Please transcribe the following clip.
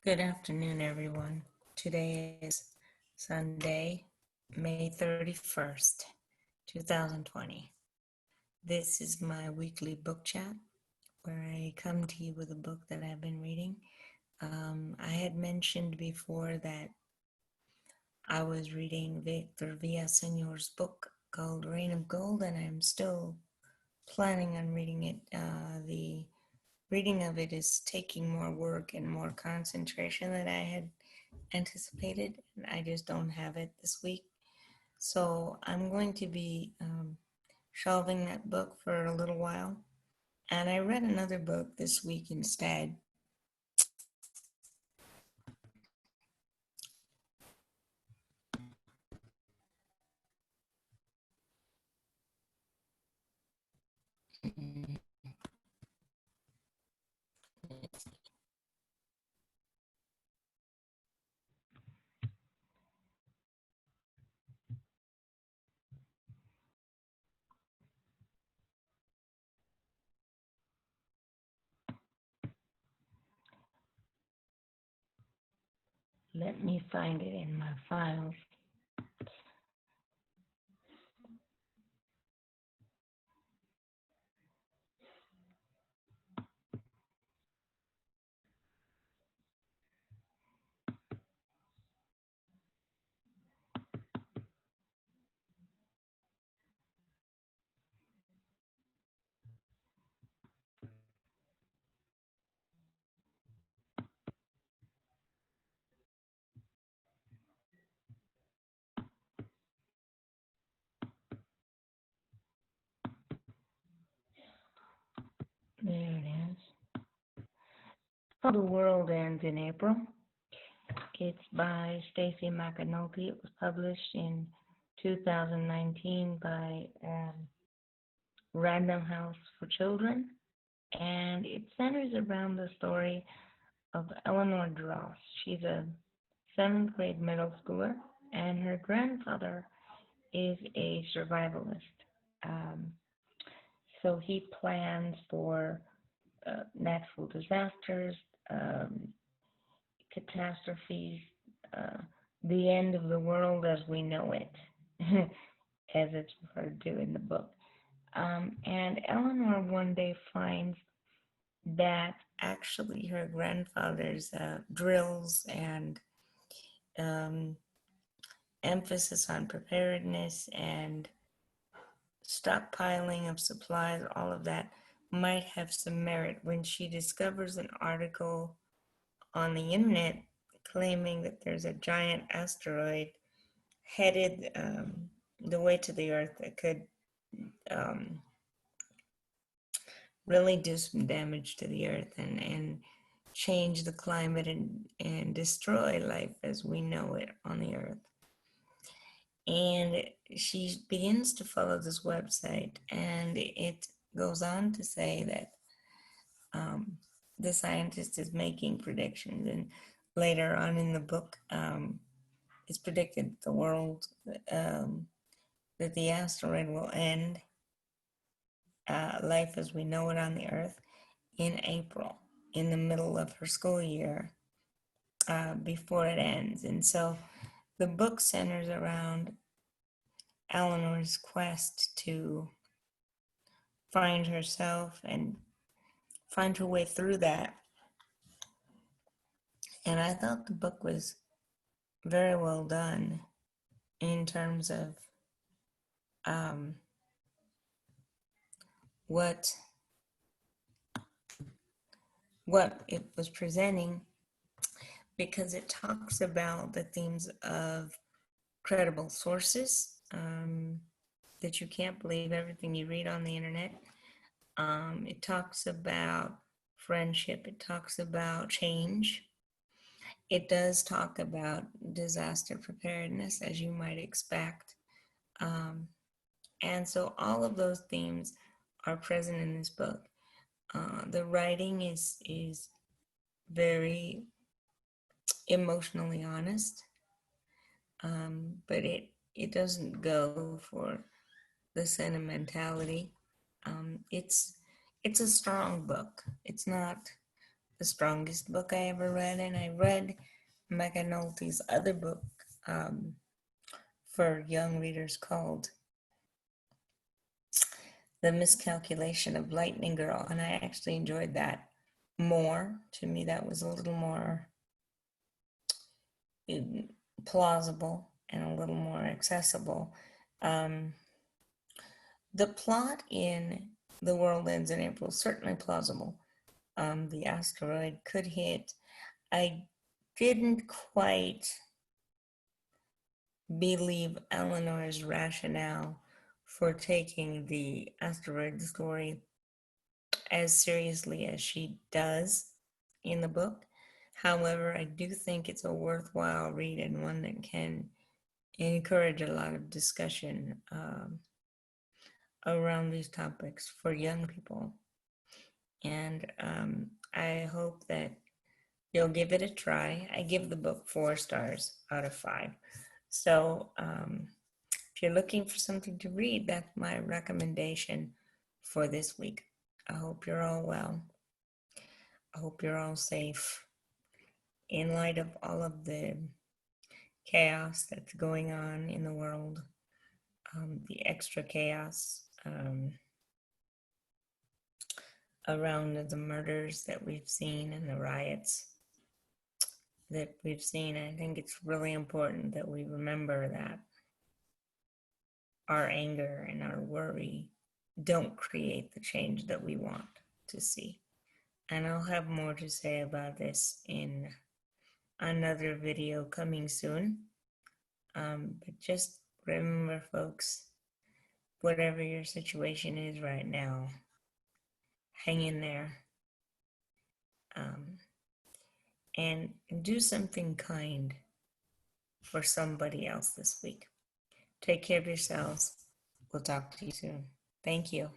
Good afternoon, everyone. Today is Sunday, May 31st, 2020. This is my weekly book chat where I come to you with a book that I've been reading. I had mentioned before that I was reading Victor Villaseñor's book called Reign of Gold, and I'm still planning on reading it. The reading of it is taking more work and more concentration than I had anticipated, and I just don't have it this week. So I'm going to be shelving that book for a little while. And I read another book this week instead. Let me find it in my files. There it is. Oh, The World Ends in April. It's by Stacy McAnulty. It was published in 2019 by Random House for Children. And it centers around the story of Eleanor Dross. She's a seventh grade middle schooler, and her grandfather is a survivalist. Um, so he plans for natural disasters, um, catastrophes, uh, the end of the world as we know it, as it's referred to in the book. And Eleanor one day finds that actually her grandfather's drills and um, emphasis on preparedness and stockpiling of supplies, all of that might have some merit when she discovers an article on the internet claiming that there's a giant asteroid headed the way to the Earth that could um, really do some damage to the Earth and change the climate and destroy life as we know it on the Earth. And she begins to follow this website, and it goes on to say that the scientist is making predictions, and later on in the book, it's predicted the world, that the asteroid will end life as we know it on the Earth in April, in the middle of her school year, before it ends. And so the book centers around Eleanor's quest to find herself and find her way through that. And I thought the book was very well done in terms of um, what it was presenting, because it talks about the themes of credible sources, that you can't believe everything you read on the internet. It talks about friendship. It talks about change. It does talk about disaster preparedness, as you might expect. Um, and so all of those themes are present in this book. The writing is very emotionally honest, but it doesn't go for the sentimentality. It's a strong book. It's not the strongest book I ever read, and I read McAnulty's other book um, for young readers called The Miscalculation of Lightning Girl, and I actually enjoyed that more. To me, that was a little more plausible and a little more accessible. Um, the plot in The World Ends in April is certainly plausible. The asteroid could hit. I didn't quite believe Eleanor's rationale for taking the asteroid story as seriously as she does in the book. However, I do think it's a worthwhile read and one that can encourage a lot of discussion around these topics for young people. And I hope that you'll give it a try. I give the book 4 stars out of 5. So if you're looking for something to read, that's my recommendation for this week. I hope you're all well. I hope you're all safe. In light of all of the chaos that's going on in the world, the extra chaos around the murders that we've seen and the riots that we've seen, I think it's really important that we remember that our anger and our worry don't create the change that we want to see. And I'll have more to say about this in another video coming soon. But just remember, folks, whatever your situation is right now, hang in there and do something kind for somebody else this week. Take care of yourselves. We'll talk to you soon. Thank you.